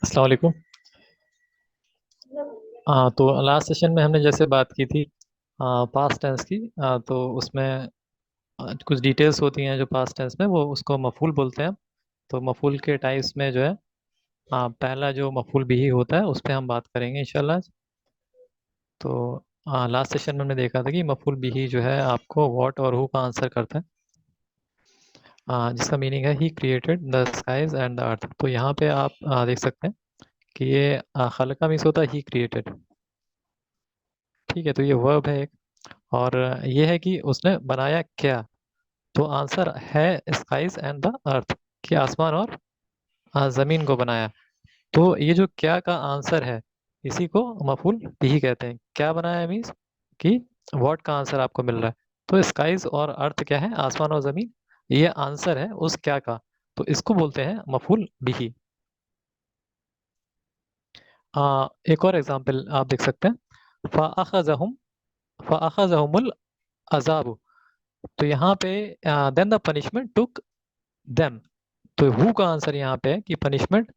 अस्सलाम वालेकुम। हाँ, तो लास्ट सेशन में हमने जैसे बात की थी पास्ट टेंस की। तो उसमें कुछ डिटेल्स होती हैं जो पास्ट टेंस में, वो उसको मफूल बोलते हैं। तो मफूल के टाइप्स में जो है पहला जो मफूल बिही होता है उस पर हम बात करेंगे इंशाल्लाह। तो लास्ट सेशन में हमने देखा था कि मफूल बिही जो है आपको व्हाट और हु का आंसर करता है। जिसका मीनिंग है he created the skies and the earth. तो यहाँ पे आप देख सकते हैं कि ये खलका मीन्स होता है ही क्रिएटेड। ठीक है, तो ये वर्ब है एक। और ये है कि उसने बनाया क्या। तो आंसर है स्काईज एंड द अर्थ, कि आसमान और जमीन को बनाया। तो ये जो क्या का आंसर है इसी को मफूल बिही कहते हैं। क्या बनाया मीन्स कि व्हाट का आंसर आपको मिल रहा है। तो स्काईज और अर्थ क्या है, आसमान और जमीन, ये आंसर है उस क्या का। तो इसको बोलते हैं मफूल बिही। एक और एग्जांपल आप देख सकते हैं। फ़अख़ज़हुम फ़अख़ज़हुमुल अज़ाब। तो यहाँ पे then the punishment took them. तो हु का आंसर यहाँ पे है कि पनिशमेंट।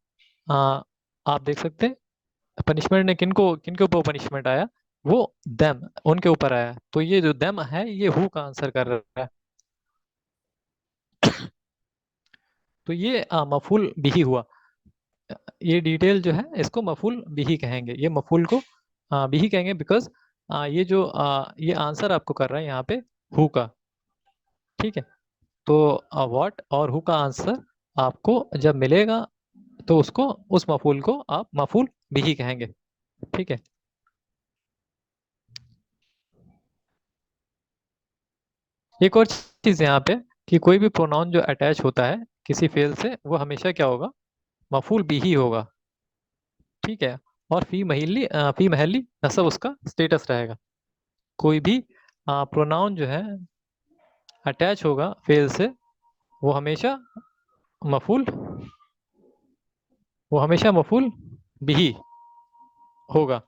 आप देख सकते हैं पनिशमेंट ने किनको किनके ऊपर पनिशमेंट आया, वो देम, उनके ऊपर आया। तो ये जो देम है ये हु का आंसर कर रहा है। तो ये मफूल बिही हुआ। ये डिटेल जो है इसको मफूल बिही कहेंगे। ये मफूल को बिही कहेंगे बिकॉज ये जो ये आंसर आपको कर रहा है यहाँ पे हु का। ठीक है, तो व्हाट और हु का आंसर आपको जब मिलेगा तो उसको, उस मफूल को आप मफूल बिही कहेंगे। ठीक है। एक और चीज यहाँ पे कि कोई भी प्रोनाउन जो अटैच होता है किसी फेल से वो हमेशा क्या होगा, मफूल बिही होगा। ठीक है। और फी महली नसब उसका स्टेटस रहेगा। कोई भी प्रोनाउन जो है अटैच होगा फेल से, वो हमेशा मफूल वो हमेशा मफूल बिही होगा।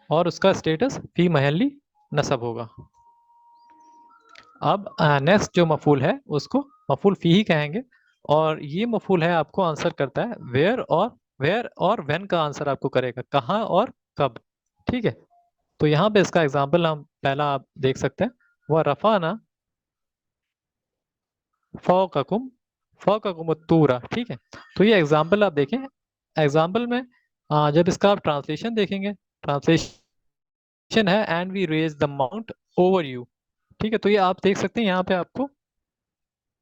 और उसका स्टेटस फी महली नसब होगा। अब नेक्स्ट जो मफूल है उसको मफूल फी ही कहेंगे। और ये मफूल है आपको आंसर करता है वेयर और व्हेन का आंसर आपको करेगा, कहाँ और कब। ठीक है। तो यहाँ पे इसका एग्जांपल हम पहला आप देख सकते हैं। वह रफाना फौककुम फौककुम तूरा। ठीक है। तो ये एग्जांपल आप देखें। एग्जांपल में जब इसका आप ट्रांसलेशन देखेंगे, ट्रांसलेशन है and we raise the mount over you. ठीक है, तो ये आप देख सकते हैं यहाँ पे आपको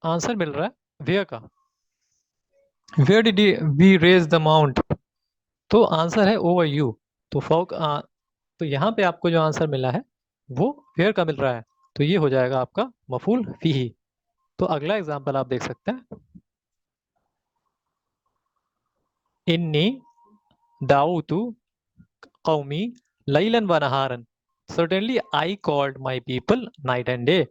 आंसर मिल रहा है वेयर का। Where did we raise the mount, तो आंसर है ओवर यू। तो तो यहाँ पे आपको जो आंसर मिला है वो वेयर का मिल रहा है। तो ये हो जाएगा आपका मफूल फीही। तो अगला एग्जांपल आप देख सकते हैं। इन्नी दाऊतु कौमी लैलन व नहारन। Certainly I called my people night and day.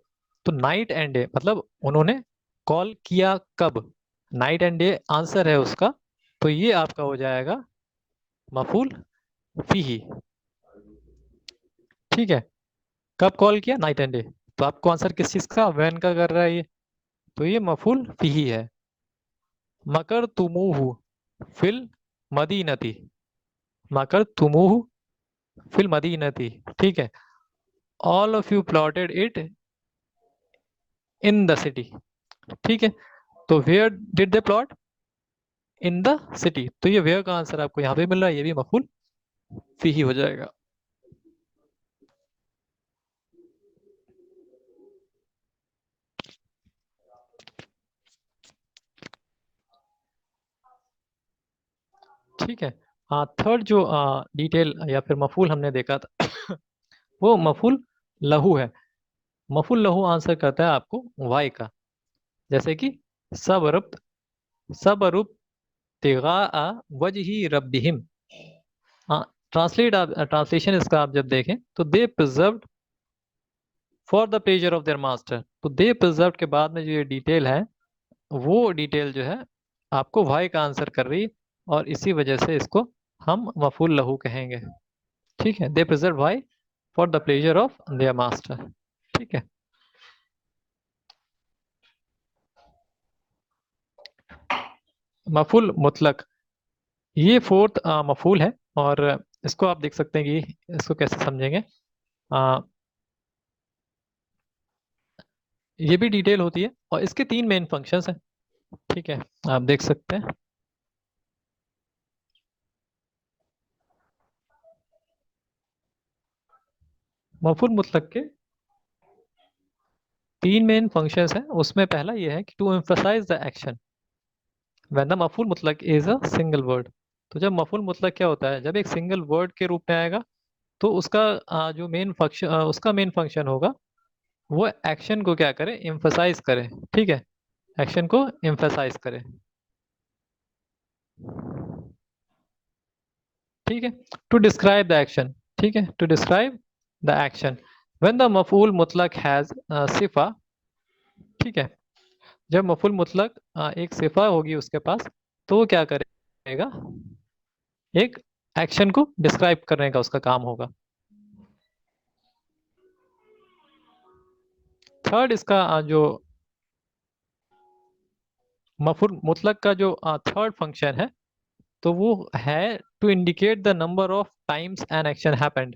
तो नाइट एंड डे मतलब उन्होंने कॉल किया कब, नाइट एंड डे आंसर है उसका। तो ये आपका हो जाएगा मफूल फीही। ठीक है। कब कॉल किया, नाइट एंड डे। तो आपको आंसर किस चीज का, वैन का कर रहा है ये। तो ये मफूल फीही है। मकर तुमुहु फिल मदीनती। मकर तुमुहु फिल मदीनती। ठीक है। All of you plotted it in the city. ठीक है। तो where did they plot, in the city. तो ये वेयर का आंसर आपको यहाँ पे मिल रहा है, ये भी मफूल फीही हो जाएगा। ठीक है। हाँ, थर्ड जो डिटेल या फिर मफूल हमने देखा था वो मफूल लहू है। मफूल लहू आंसर करता है आपको वाई का। जैसे कि सबरब सबरुब तिगा वजही रब्बिहिम। हाँ, ट्रांसलेशन इसका आप जब देखें तो they preserved for the pleasure of their master. तो दे प्रिजर्व्ड के बाद में जो ये डिटेल है वो डिटेल जो है आपको वाई का आंसर कर रही है। और इसी वजह से इसको हम मफूल लहू कहेंगे। ठीक है, they preserve why for the pleasure of their master. ठीक है। मफूल मुतलक। ये फोर्थ मफूल है। और इसको आप देख सकते हैं कि इसको कैसे समझेंगे। आ, ये भी डिटेल होती है और इसके तीन मेन फंक्शंस हैं। ठीक है, आप देख सकते हैं। मफूल मुतलक के तीन मेन फंक्शंस हैं। उसमें पहला ये है कि to emphasize the action when the मफूल मुतलक इज अ सिंगल वर्ड। तो जब मफूल मुतलक क्या होता है, जब एक सिंगल वर्ड के रूप में आएगा तो उसका जो मेन फंक्शन उसका मेन फंक्शन होगा वो एक्शन को क्या करे, एम्फसाइज करे। ठीक है, एक्शन को एम्फसाइज करे। ठीक है, टू डिस्क्राइब द एक्शन। ठीक है, to describe the action when the मफूल मुतलक हैज सिफा। ठीक है, जब मफूल मुतलक एक सिफा होगी उसके पास तो वो क्या करेगा, एक एक्शन को डिस्क्राइब करने का उसका काम होगा। थर्ड इसका जो मफूल मुतलक का जो थर्ड फंक्शन है तो वो है to indicate the number of times an action happened,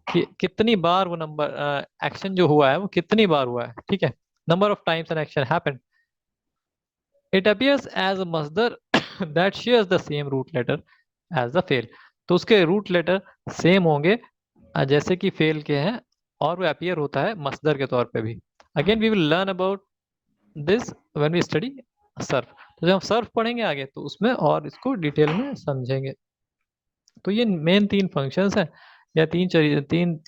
कि कितनी बार वो नंबर एक्शन जो हुआ है वो कितनी बार हुआ है। ठीक है, number of times an action happened. It appears as a मस्दर that shares the same root letter as the फेल। तो उसके रूट लेटर सेम होंगे जैसे कि फेल के हैं, और वो अपीयर होता है मस्दर के तौर पे भी। Again we will learn about this when we study सर्फ। तो जब हम सर्फ पढ़ेंगे आगे तो उसमें और इसको डिटेल में समझेंगे। तो ये मेन तीन फंक्शंस हैं, या तीन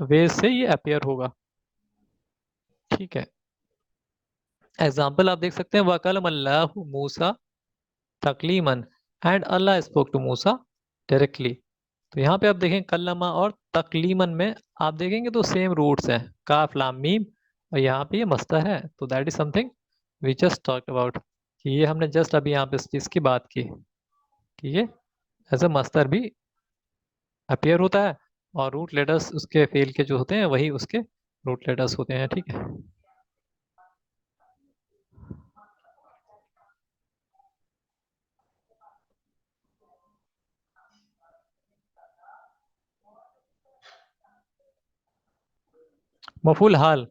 वेज से ये अपीयर होगा। ठीक है, एग्जाम्पल आप देख सकते हैं, वकलम अल्लाह मूसा तकलीमन, and Allah spoke to Musa directly. तो यहाँ पे आप देखें कल्लमा और तकलीमन में आप देखेंगे तो सेम रूट्स हैं, काफ लाम मीम, और यहाँ पे ये मस्तर है। तो that is something we just talked about, कि ये हमने जस्ट अभी यहाँ पे इस चीज की बात की कि ये एज अ मस्तर भी अपीयर होता है, और रूट लेटर्स उसके फेल के जो होते हैं वही उसके रूट लेटर्स होते हैं। ठीक है, मफूल हाल,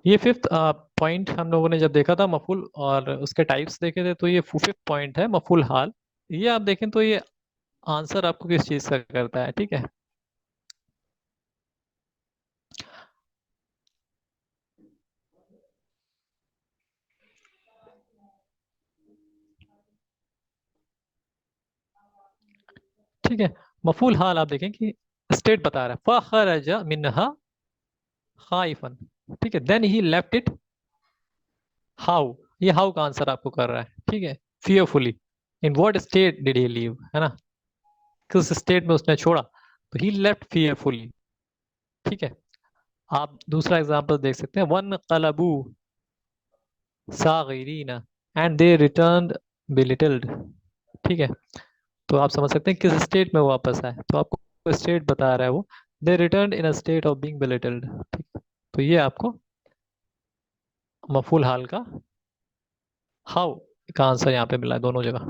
ये फिफ्थ पॉइंट हम लोगों ने जब देखा था मफूल और उसके टाइप्स देखे थे, तो ये फिफ्थ पॉइंट है मफूल हाल। ये आप देखें तो ये आंसर आपको किस चीज का करता है। ठीक है, ठीक है, मफूल हाल आप देखें कि स्टेट बता रहा है, फखरज मिनहा खाइफन। ठीक है, then he left it how, ये हाउ का आंसर आपको कर रहा है। ठीक है, fearfully, in what state did he leave, है ना, किस स्टेट में उसने छोड़ा, तो ही लेफ्ट फियरफुली। ठीक है, आप दूसरा एग्जांपल देख सकते हैं, वन कलबू सागिरीना एंड दे रिटर्न्ड बिलिटल्ड। ठीक है, तो आप समझ सकते हैं किस स्टेट में वो वापस आए, तो आपको स्टेट बता रहा है वो, they returned in a state of being belittled. ठीक है, तो ये आपको मफूल हाल का हाउ का आंसर यहाँ पे मिला है दोनों जगह।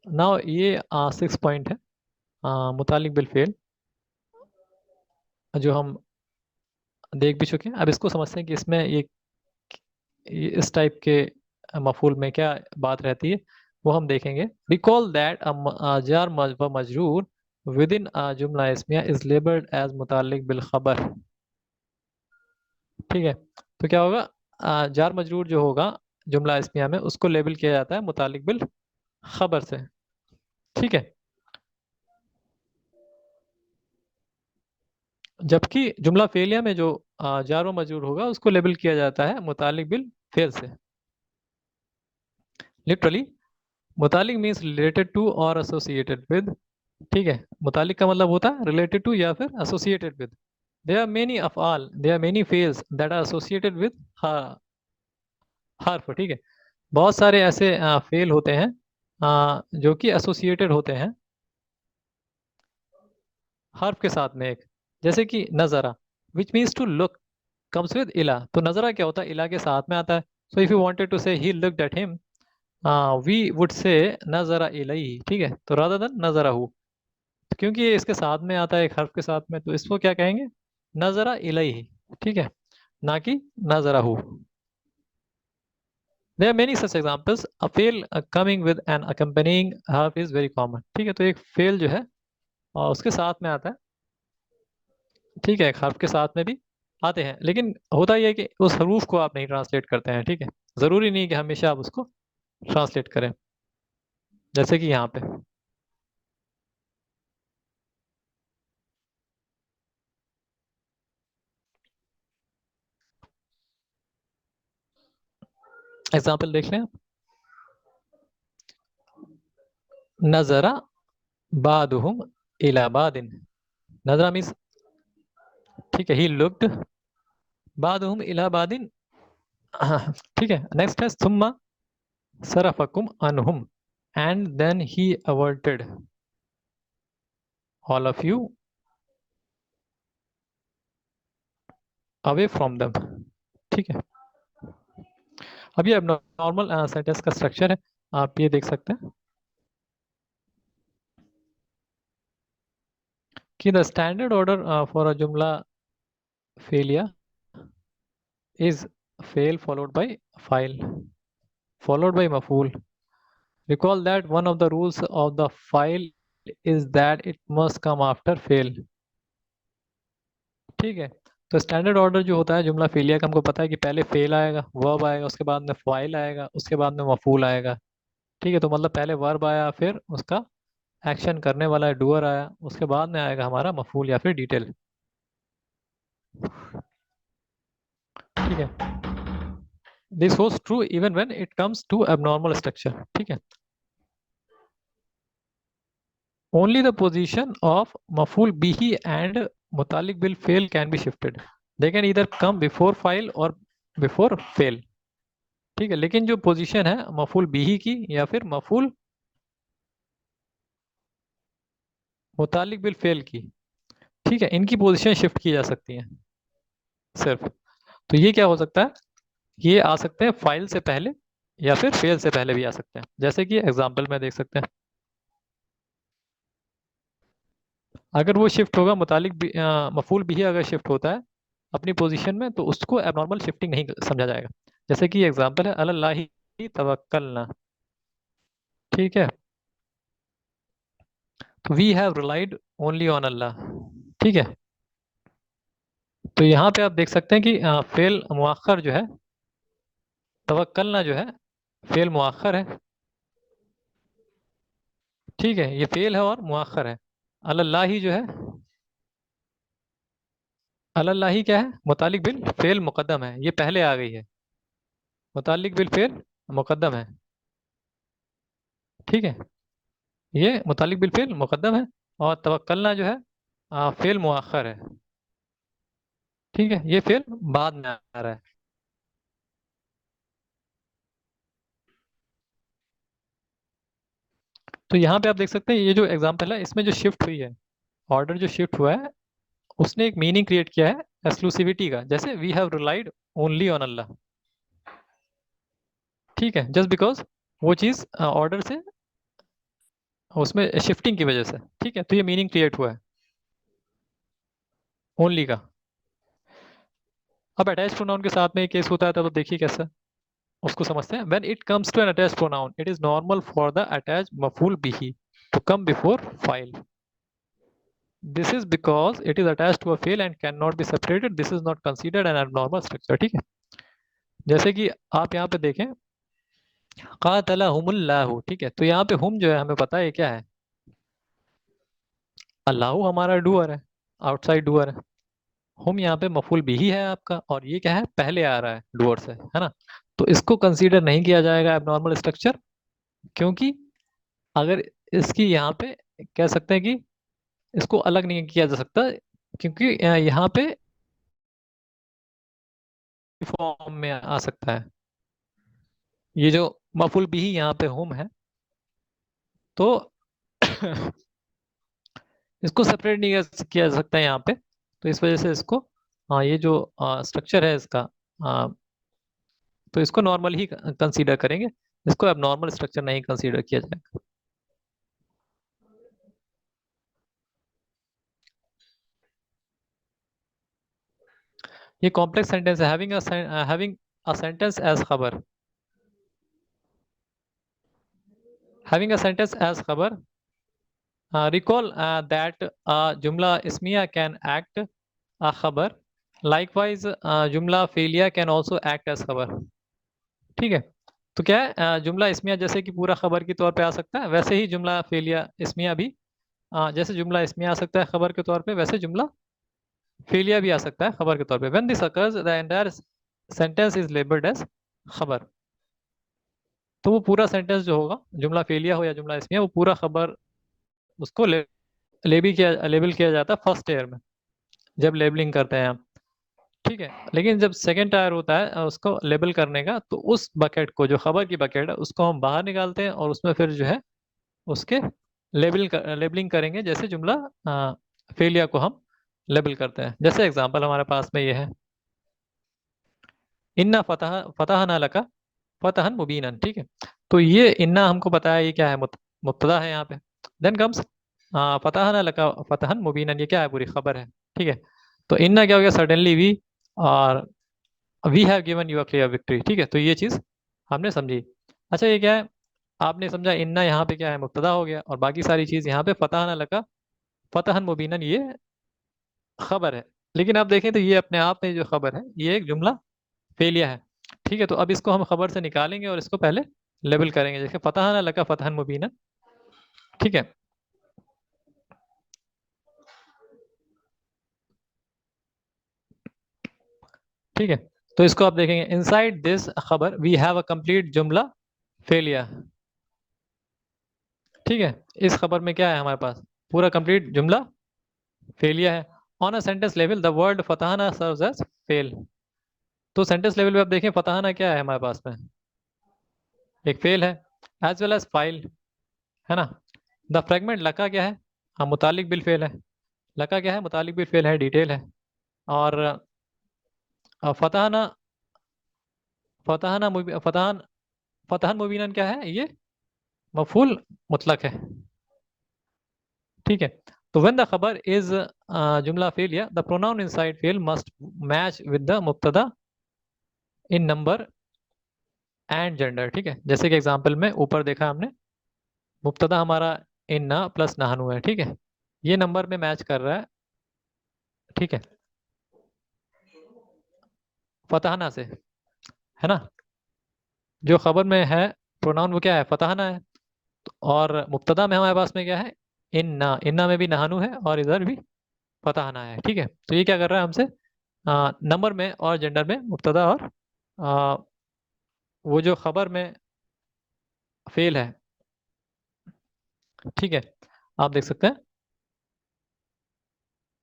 नाउ ये सिक्स पॉइंट है, मुतालिक बिल फेल, जो हम देख भी चुके हैं। अब इसको समझते हैं कि इसमें ये इस टाइप के मफूल में क्या बात रहती है, वो हम देखेंगे। रिकॉल दैट जार व मजरूर विद इन जुमला इसमिया इज लेबल्ड एज मुतालिक बिल खबर। ठीक है, तो क्या होगा, जार मजरूर जो होगा जुमला इसमिया में उसको लेबल किया जाता है मुतालिक बिल खबर से। ठीक है, जबकि जुमला फेलिया में जो जार व मजरूर होगा उसको लेबल किया जाता है मुतालिक बिल फेल से। लिटरली मुतालिक मीन्स रिलेटेड टू और एसोसिएटेड विद। ठीक है, मुतालिक का मतलब होता है रिलेटेड टू या फिर associated with. There are many अफआल, देयर आर मेनी फेल्स दैट आर एसोसिएटेड विद हर्फ। ठीक है, बहुत सारे ऐसे फेल होते हैं जो कि एसोसिएटेड होते हैं हर्फ के साथ में एक, जैसे कि नजरा, which means to look, comes with इला। तो नजरा क्या होता है, इला के साथ में आता है। So if you wanted to say he looked at him, we would say नजरा इलैहि, ठीक है, तो रादर देन नजरहू, क्योंकि ये इसके साथ में आता है एक हर्फ के साथ में, तो इसको क्या कहेंगे, नजरा इलैहि, ठीक है, ना कि नजरहू। There are many such examples. A fail coming with an accompanying harf is very common. ठीक है, तो एक fail जो है उसके साथ में आता है, ठीक है, एक हर्फ के साथ में भी आते हैं, लेकिन होता यह है कि उस हरूफ को आप नहीं ट्रांसलेट करते हैं, ठीक है, जरूरी नहीं कि हमेशा आप उसको ट्रांसलेट करें, जैसे कि यहाँ पे एग्जाम्पल देख लें आप। नजरा बादुहुम इला बादिन, नजरा मीन्स, ठीक है, ही लुक्ड, बादुहुम इला बादिन, ठीक है, नेक्स्ट है सुम्मा सरफकुम अनहुम, and then he averted all of you away from them, ठीक है। अब ये अब नॉर्मल सेंटेंस का स्ट्रक्चर है, आप ये देख सकते हैं कि the standard order for a जुमला failure is fail followed by file followed by maf'ul. Recall that one of the rules of the file is that it must come after fail, ठीक है। तो स्टैंडर्ड ऑर्डर जो होता है जुमला failure का, हमको पता है कि पहले फेल आएगा, वर्ब आएगा, उसके बाद में फाइल आएगा, उसके बाद में मफूल आएगा, ठीक है, तो मतलब पहले वर्ब आया, फिर उसका एक्शन करने वाला डूअर आया, उसके बाद में आएगा हमारा मफूल या फिर डिटेल, ठीक है। This holds true even when it comes to abnormal structure, ठीक है। Only the position of maf'ul bihi and mutalik bil fail can be shifted. They can either come before file or before fail, ठीक है, लेकिन जो position है मफूल बिही की या फिर मफूल मुतालिक बिल फेल की, ठीक है, इनकी पोजीशन शिफ्ट की जा सकती है सिर्फ। तो ये क्या हो सकता है, ये आ सकते हैं फाइल से पहले या फिर फेल से पहले भी आ सकते हैं, जैसे कि एग्जांपल में देख सकते हैं। अगर वो शिफ्ट होगा मुतालिक मफूल बिही अगर शिफ्ट होता है अपनी पोजीशन में, तो उसको एबनॉर्मल शिफ्टिंग नहीं समझा जाएगा, जैसे कि एग्जांपल है अल्लाही तवक्कलना, ठीक है, तो we have relied only on Allah, ठीक है। तो यहाँ पे आप देख सकते हैं कि फेल मुअक्खर जो है, तवक्कलना जो है फेल मुअक्खर है, ठीक है, ये फेल है और मुअक्खर है। अल्लाही जो है, अल्लाही क्या है, मुतालिक बिल फेल मुकद्दम है, ये पहले आ गई है, मुतालिक बिल फेल मुकद्दम है, ठीक है, ये मुतालिक बिल फेल मुकद्दम है, और तवक्कलना जो है फेल मुअक्खर है, ठीक है, ये फेल बाद में आ रहा है। तो यहाँ पे आप देख सकते हैं ये जो एग्जाम्पल है इसमें जो शिफ्ट हुई है, ऑर्डर जो शिफ्ट हुआ है, उसने एक मीनिंग क्रिएट किया है एक्सक्लूसिविटी का, जैसे we have relied only on Allah, ठीक है, जस्ट बिकॉज वो चीज ऑर्डर से उसमें शिफ्टिंग की वजह से, ठीक है, तो ये मीनिंग क्रिएट हुआ है ओनली का। अब अटैच प्रोनाउन के साथ में एक केस होता है, तो देखिए कैसा उसको समझते हैं। When it comes to an attach pronoun it is normal for the attach मफूल बिही टू कम बिफोर फाइल, this is because it is attach to a फेल and can not be separated, this is not considered an abnormal structure, ठीक है। जैसे कि आप यहाँ पे देखें कातलहुमुल्लाहु, ठीक है, तो यहाँ पे हुम जो है हमें पता है क्या है, अल्लाह हमारा डूअर है, आउटसाइड डूअर है, हुम यहाँ पे मफूल बिही है आपका, और ये क्या है, पहले आ रहा है डूअर से, है ना, तो इसको कंसीडर नहीं किया जाएगा एबनॉर्मल स्ट्रक्चर, क्योंकि अगर इसकी यहाँ पे कह सकते हैं कि इसको अलग नहीं किया जा सकता, क्योंकि यहाँ पे फॉर्म में आ सकता है, ये जो मफूल बिही यहाँ पे हुम है, तो इसको सेपरेट नहीं किया जा सकता यहाँ पे, तो इस वजह से इसको ये जो स्ट्रक्चर है इसका, तो इसको नॉर्मल ही कंसीडर करेंगे, इसको एबनॉर्मल स्ट्रक्चर नहीं कंसीडर किया जाएगा। ये कॉम्प्लेक्स सेंटेंस है। हैविंग अ सेंटेंस एज खबर, हैविंग अ सेंटेंस एज खबर, रिकॉल दैट जुमला इसमिया कैन एक्ट अ खबर, लाइकवाइज जुमला फेलिया कैन ऑल्सो एक्ट एज खबर। ठीक है, तो क्या है, जुमला इसमिया जैसे कि पूरा खबर के तौर पे आ सकता है, वैसे ही जुमला फेलिया इसमिया भी जैसे जुमला इसमिया आ सकता है खबर के तौर पे, वैसे जुमला फेलिया भी आ सकता है खबर के तौर पे। When this occurs the entire sentence is labelled as khabar. तो वो पूरा सेंटेंस जो होगा, जुमला फेलिया हो या जुमला इसमिया, वो पूरा खबर उसको लेबल किया जाता है फर्स्ट ईयर में, जब लेबलिंग करते हैं हम। ठीक है, लेकिन जब सेकेंड टायर होता है उसको लेबल करने का, तो उस बकेट को, जो खबर की बकेट है, उसको हम बाहर निकालते हैं और उसमें फिर जो है उसके लेबलिंग करेंगे, जैसे जुमला फेलिया को हम लेबल करते हैं। जैसे एग्जांपल हमारे पास में ये है, इन्ना फतह फतहना लका फतहन मुबीनन। ठीक है, तो ये इन्ना हमको पता है ये क्या है, मुब्तदा है यहाँ पे। देन कम्स फतहना लका फतहन मुबीनन, ये क्या है, पूरी खबर है। ठीक है, तो इन्ना क्या हो गया, सडनली वी, और we have given you a clear victory. ठीक है, तो ये चीज हमने समझी। अच्छा, ये क्या है, आपने समझा इन्ना यहाँ पे क्या है, मुब्तदा हो गया, और बाकी सारी चीज यहाँ पे फतहना लका फतहन मुबीनन ये खबर है। लेकिन आप देखें तो ये अपने आप में जो खबर है, ये एक जुमला फेलिया है। ठीक है, तो अब इसको हम खबर से निकालेंगे और इसको पहले लेबल करेंगे, जैसे फतहना लका फतहन मुबीना। ठीक है, ठीक है, तो इसको आप देखेंगे, इनसाइड दिस खबर वी हैव अ कंप्लीट जुमला फेलिया। ठीक है, इस खबर में क्या है हमारे पास, पूरा कंप्लीट जुमला फेलिया है। On a sentence level the word फतहना सर्व्स एज फेल। तो सेंटेंस लेवल पे आप देखें, फतहना क्या है हमारे पास में, एक फेल है, एज वेल एज फाइल, है ना। द फ्रेगमेंट लका क्या है, हाँ, मुतालिक बिल फेल है। लका क्या है, मुतालिक बिल फेल है, डिटेल है। और फतहना फतहना फतहन फतहन मुबीनन क्या है, ये मफूल मुतलक है। ठीक है, तो व्हेन द खबर इज जुमला फेलियर द प्रोनाउन इनसाइड फेल मस्ट मैच विद द मुब्तदा इन नंबर एंड जेंडर। ठीक है, जैसे कि एग्जांपल में ऊपर देखा हमने, मुब्तदा हमारा इन्ना प्लस नहनु है। ठीक है, ये नंबर में मैच कर रहा है। ठीक है, फतहना से, है ना। जो खबर में है प्रोनाउन वो क्या है, फतहना है। और मुब्तदा में हमारे पास में क्या है, इन्ना, इन्ना में भी नहानू है और इधर भी फतहना है। ठीक है, तो ये क्या कर रहा है हमसे, नंबर में और जेंडर में मुब्तदा और आ, वो जो खबर में फेल है। ठीक है, आप देख सकते हैं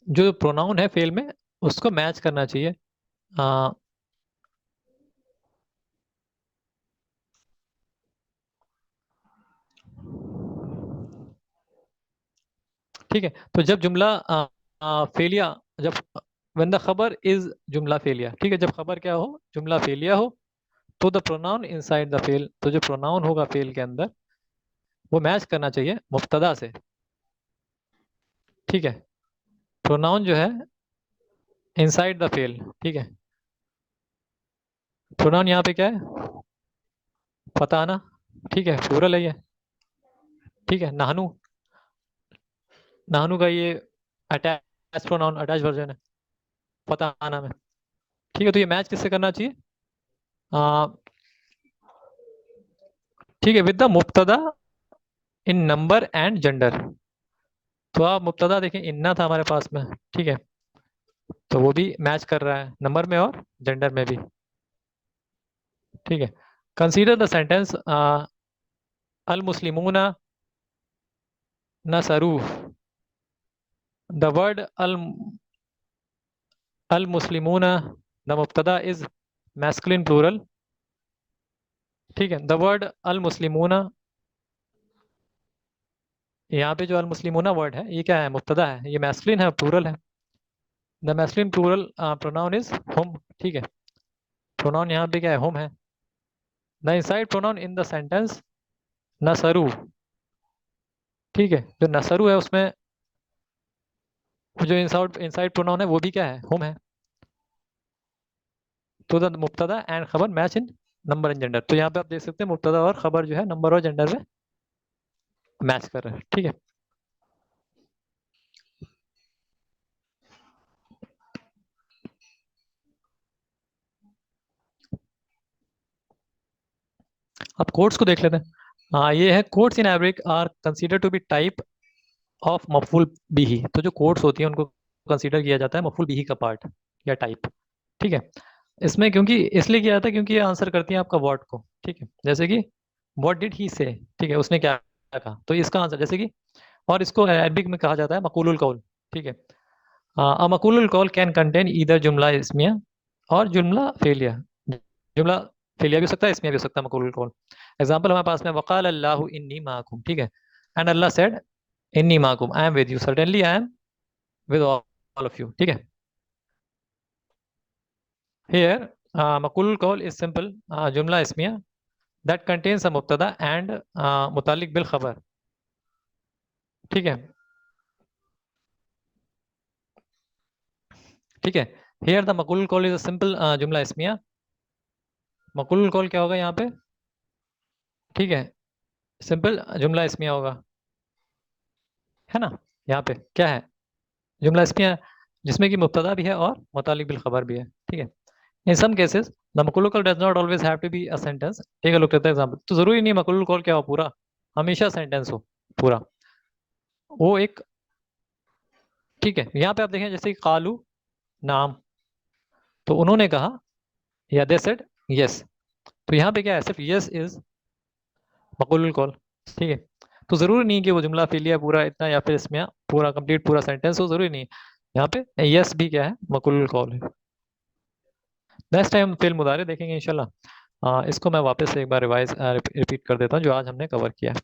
जो प्रोनाउन है फेल में, उसको मैच करना चाहिए। आ, ठीक है, तो जब जुमला फेलिया, जब when the खबर इज जुमला फेलिया, ठीक है, जब खबर क्या हो, जुमला फेलिया हो, तो द प्रोनाउन इनसाइड द फेल, तो जो प्रोनाउन होगा फेल के अंदर, वो मैच करना चाहिए मुब्तदा से। ठीक है, प्रोनाउन जो है इनसाइड द फेल। ठीक है, प्रोनाउन यहाँ पे क्या है, फताना। ठीक है, प्लूरल है ये। ठीक है, नाहनु, नाहनु का ये अटैच प्रोनाउन, अटैच वर्जन है फताना में। ठीक है, तो ये मैच किससे करना चाहिए, आ, ठीक है, विद द मुब्तदा इन नंबर एंड जेंडर। तो आप मुब्तदा देखें, इन्ना था हमारे पास में। ठीक है, तो वो भी मैच कर रहा है नंबर में और जेंडर में भी। ठीक है, कंसीडर द सेंटेंस अल मुस्लिमूना नसरू। द वर्ड अल मुस्लिमूना, द मुब्तदा इज मैस्कुलिन प्लूरल। ठीक है, द वर्ड अल मुस्लिमूना, यहाँ पे जो अल मुस्लिमूना वर्ड है, ये क्या है, मुब्तदा है, ये मैस्कुलिन है, प्लूरल है। The masculine plural pronoun is hum. ठीक है, प्रोनाउन यहाँ पे क्या है, हुम है। The inside pronoun in the sentence नसरू। ठीक है, जो नसरू है उसमें जो इंसाइड इंसाइड प्रोनाउन है वो भी क्या है, हुम है। तो द मुब्तदा एंड खबर match in number and gender. तो यहाँ पे आप देख सकते हैं मुब्तदा और खबर जो है नंबर और जेंडर में मैच कर रहे हैं। ठीक है, अब कोड्स को देख लेते हैं। हाँ, ये है codes in Arabic are considered to be type of मफूल बिही। तो जो कोड्स होती हैं उनको कंसीडर किया जाता है मफूल बिही का पार्ट या टाइप। ठीक है, इसमें क्योंकि इसलिए किया जाता है क्योंकि ये आंसर करती है आपका व्हाट को। ठीक है, जैसे कि व्हाट डिड ही से, ठीक है, उसने क्या कहा, तो इसका आंसर जैसे कि, और इसको अरबिक में कहा जाता है मकूलुल कौल। ठीक है, अ मकूलुल कौल कैन कंटेन ईदर जुमला इस्मिया और जुमला फेलिया। जुमला फेलिया भी हो सकता है, इसमिया भी हो सकता है मकूलुल कौल। एग्जांपल हमारे पास में वकाल अल्लाहु इन्नी माकुम। ठीक है, एंड अल्लाह सेड इन्नी माकुम, I am with you, certainly I am with all of you. ठीक है, हियर मकूलुल कौल इज सिंपल जुमला इस्मिया दैट कंटेन्स अ मुब्तदा एंड मुतालिक बिल खबर। ठीक है, ठीक है, हियर द मकूलुल कौल इज अ सिंपल जुमला इस्मिया। मकूलुल कौल क्या होगा यहाँ पे, ठीक है, सिंपल जुमला इसमिया होगा, है ना। यहाँ पे क्या है, जुमला इसमिया जिसमें कि मुब्तदा भी है और मुतालिक बिल खबर भी है। ठीक है, इन सम केसेस द मकरूल कॉल does not always have to be a sentence. ठीक है, लुक एट द एग्जांपल। तो जरूरी नहीं मकरूल कॉल क्या हो पूरा, हमेशा सेंटेंस हो पूरा, वो एक। ठीक है, यहाँ पे आप देखें जैसे कि कालू नाम, तो उन्होंने कहा या दे सेड यस। तो यहाँ पे क्या है, सिर्फ यस इज मकरूल कॉल। ठीक है, तो जरूरी नहीं कि वो जुमला फिलिया पूरा इतना या फिर इसमें पूरा कंप्लीट पूरा सेंटेंस हो, जरूरी नहीं। यहाँ पे यस भी क्या है, मकरूल कॉल है। नेक्स्ट टाइम फिल मुदारे देखेंगे इंशाल्लाह। इसको मैं वापस से एक बार रिवाइज रिपीट कर देता हूँ जो आज हमने कवर किया है।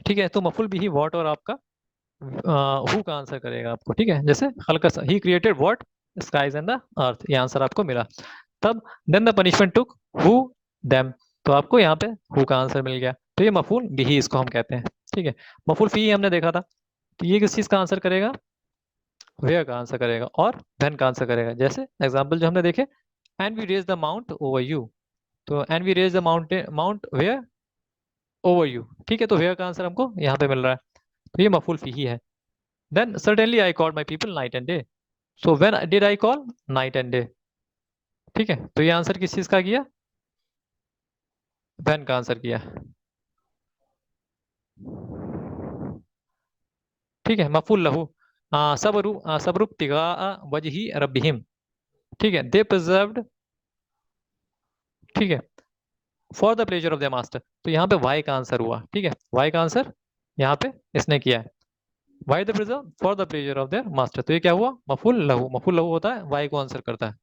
ठीक है, तो मफुल भी ही वॉट और आपका हु का आंसर करेगा आपको। ठीक है, जैसे खलका ही created what skies and the earth, ये आंसर आपको मिला। तब then the punishment took who them, तो आपको यहाँ पे हु का आंसर मिल गया। तो ये मफूल बिही इसको हम कहते हैं। ठीक है, मफूल फी हमने देखा था, तो ये किस चीज का आंसर करेगा, वेयर का आंसर करेगा और देन का आंसर करेगा। जैसे एग्जाम्पल जो हमने देखे, and we raise the mount over you, तो and we raise the mountain mount where over you. ठीक है, तो वेयर का आंसर हमको यहाँ पे मिल रहा है, तो ये मफूल फी है। Then certainly I called my people night and day, so when did I call night and day. ठीक है, तो ये आंसर किस चीज का किया, व्हेन का आंसर किया। ठीक है, मफूल लहू सबरु तिगा वजही रब्बिहिम। ठीक है, दे प्रिजर्व्ड। ठीक है, for the pleasure of the master, तो यहाँ पे वाई का आंसर हुआ। ठीक है, वाई का आंसर यहाँ पे इसने किया है, why the preserve for the pleasure of their master. तो ये क्या हुआ, मफूल लहू। मफूल लहू होता है वाई को आंसर करता है।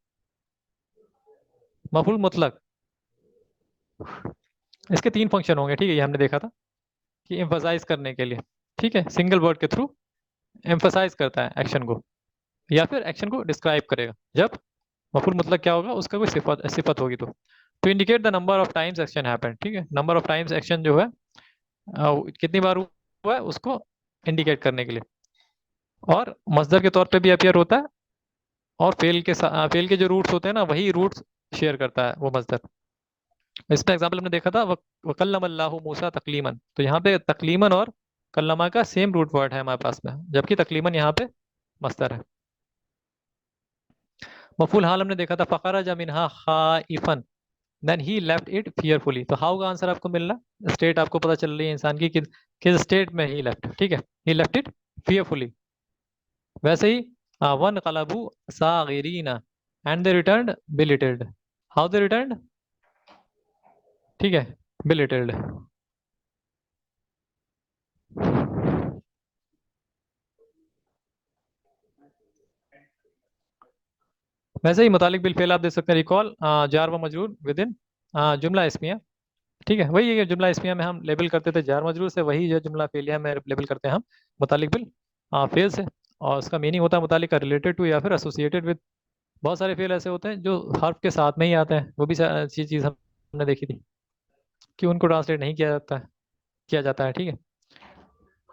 मफूल मुतलक, इसके तीन फंक्शन होंगे। ठीक है, ये हमने देखा था कि एम्फसाइज करने के लिए, ठीक है, सिंगल वर्ड के थ्रू एम्फसाइज करता है एक्शन को या फिर एक्शन को डिस्क्राइब करेगा। जब मफूल मुतलक क्या होगा, उसका कोई सिफत सिफत होगी तो indicate the number of times action happen. ठीक है, नंबर ऑफ टाइम्स एक्शन जो है कितनी बार हुआ है उसको इंडिकेट करने के लिए, और मजदर के तौर पे भी अपियर होता है, और फेल के जो रूट्स होते हैं ना वही रूट्स शेयर करता है वो मजदर। इसका एग्जाम्पल हमने देखा था वकल्लम अल्लाहु मूसा तकलीमन, तो यहाँ पे तकलीमन और कल्लमा का सेम रूट वर्ड है हमारे पास में, जबकि तकलीमन यहाँ पे मस्तर है। मफूल हाल हमने देखा था फखरज मिनहा खाइफन, then he left it fearfully. तो हाउ का आंसर आपको मिल रहा, स्टेट आपको पता चल रही है इंसान की किस स्टेट में ही लेफ्ट। ठीक है, ही लेफ्ट इट फियरफुली। वैसे ही वन कलबू सागिरीना and they returned belittled. How they returned, ठीक है, बिलिटेड। वैसे ही मुतालिक बिल फेल आप दे सकते हैं, रिकॉल जार व मजरूर विद इन जुमला इसमिया। ठीक है, वही है कि जुमला इस्मिया में हम लेबल करते थे जार मजरूर से, वही जो जुमला फेलिया में लेबल करते हैं हम मुतालिक बिल फेल से। और उसका मीनिंग होता है मुतालिक का, रिलेटेड टू या फिर एसोसिएटेड विद। बहुत सारे फेल ऐसे होते हैं जो हर्फ के साथ में ही आते हैं, वो भी अच्छी चीज़ हमने देखी थी कि उनको ट्रांसलेट नहीं किया जाता है, ठीक है,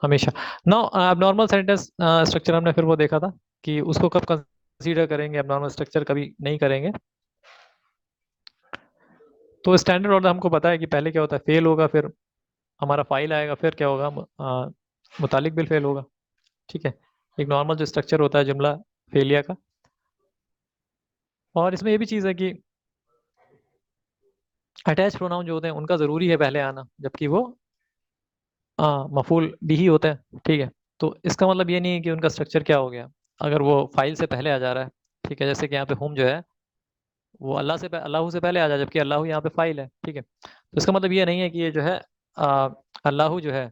हमेशा। नाउ एबनॉर्मल सेंटेंस स्ट्रक्चर हमने फिर वो देखा था कि उसको कब कंसीडर करेंगे, एबनॉर्मल स्ट्रक्चर कभी नहीं करेंगे। तो स्टैंडर्ड ऑर्डर हमको पता है कि पहले क्या होता है, फेल होगा, फिर हमारा फाइल आएगा, फिर क्या होगा, मुतालिक बिल फेल होगा, ठीक है। एक नॉर्मल जो स्ट्रक्चर होता है जुमला फेलिया का। और इसमें ये भी चीज़ है कि अटैच प्रोनाउन जो होते हैं उनका ज़रूरी है पहले आना, जबकि वो मफूल भी ही होता है, ठीक है। तो इसका मतलब ये नहीं है कि उनका स्ट्रक्चर क्या हो गया अगर वो फाइल से पहले आ जा रहा है, ठीक है। जैसे कि यहाँ पे हुम जो है वो अल्लाह से पहले आ जाए, जबकि अल्लाह यहाँ पे फाइल है, ठीक है। तो इसका मतलब ये नहीं है कि ये जो है अल्लाह जो है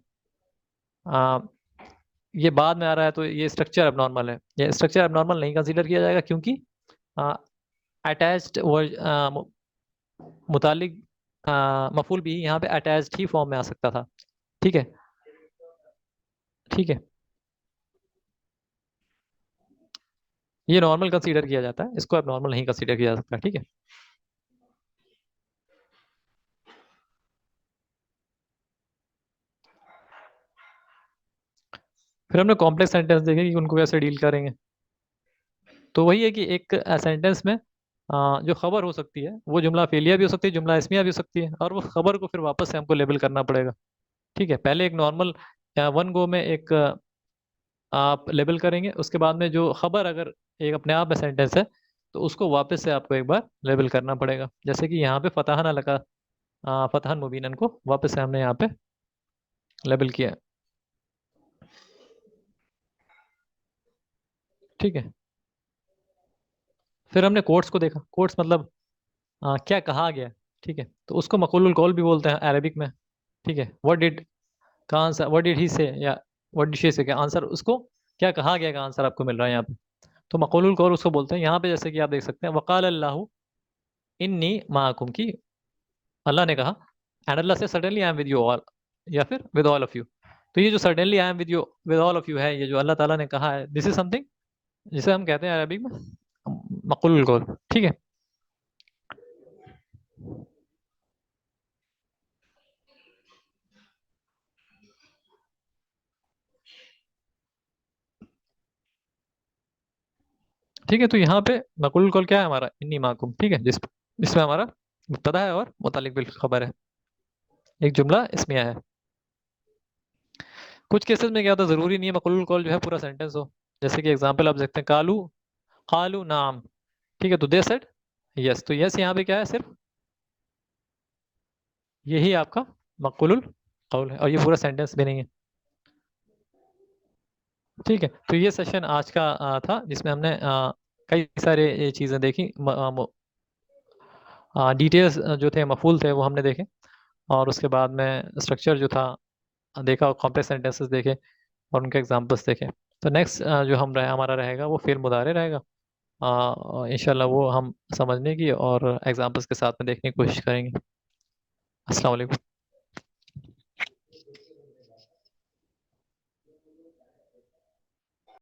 आ, ये बाद में आ रहा है तो ये स्ट्रक्चर एबनॉर्मल है। ये स्ट्रक्चर एबनॉर्मल नहीं कंसीडर किया जाएगा, क्योंकि अटैच्ड मुतालिक मफूल भी यहाँ पे अटैच्ड ही फॉर्म में आ सकता था, ठीक है, ठीक है। ये नॉर्मल कंसीडर किया जाता है, इसको एबनॉर्मल नहीं कंसीडर किया जा सकता, ठीक है। फिर हमने कॉम्प्लेक्स सेंटेंस देखे कि उनको कैसे डील करेंगे। तो वही है कि एक सेंटेंस में जो खबर हो सकती है वो जुमला फेलिया भी हो सकती है, जुमला इसमिया भी हो सकती है, और वो खबर को फिर वापस से हमको लेबल करना पड़ेगा, ठीक है। पहले एक नॉर्मल वन गो में एक आप लेबल करेंगे, उसके बाद में जो खबर अगर एक अपने आप में सेंटेंस है तो उसको वापस से आपको एक बार लेबल करना पड़ेगा। जैसे कि यहाँ पे फतहन लका फतहन मुबीनन को वापस से हमने यहाँ पे लेबल किया है, ठीक है। फिर हमने कोट्स को देखा, कोट्स मतलब क्या कहा गया, ठीक है। तो उसको मक़ूलुल कौल भी बोलते हैं अरबिक में, ठीक है। का आंसर व्हाट डिड ही से, या व्हाट डिड शी से, का आंसर उसको क्या कहा गया का आंसर आपको मिल रहा है यहाँ पे। तो मक़ूलुल कौल उसको बोलते हैं। यहाँ पे जैसे कि आप देख सकते हैं वक़ाल अल्लाहु इन्नी माअकुम की, अल्लाह ने कहा, एंड अल्लाह से suddenly I am with you all, या फिर विद ऑल ऑफ यू। तो ये जो suddenly I am with you with all of you है, ये जो अल्लाह ताला ने कहा है, दिस इज समथिंग जिसे हम कहते हैं अरबिक में मक़ूलुल कौल, ठीक है। ठीक है, तो यहाँ पे मक़ूलुल कौल क्या है हमारा, इन्नी माकुम, ठीक है, जिसमें हमारा मुब्तदा है और मुतालिक बिल खबर है, एक जुमला इसमें है। कुछ केसेस में क्या होता है, जरूरी नहीं है मक़ूलुल कौल जो है पूरा सेंटेंस हो। जैसे कि एग्जांपल आप देखते हैं, कालू कालू नाम, ठीक है, तो दे सेड यस, तो यस यहाँ पे क्या है, सिर्फ यही आपका मक़ूलुल कौल है, और ये पूरा सेंटेंस भी नहीं है, ठीक है। तो ये सेशन आज का था, जिसमें हमने कई सारे ये चीज़ें देखी, डिटेल्स जो थे मफूल थे वो हमने देखे, और उसके बाद में स्ट्रक्चर जो था देखा, कॉम्प्लेक्स सेंटेंसेस देखे और उनके एग्जांपल्स देखे। तो नेक्स्ट जो हमारा रहेगा वो फिर मुदारे रहेगा, इंशाल्लाह वो हम समझने की और एग्जांपल्स के साथ में देखने की कोशिश करेंगे। अस्सलाम वालेकुम।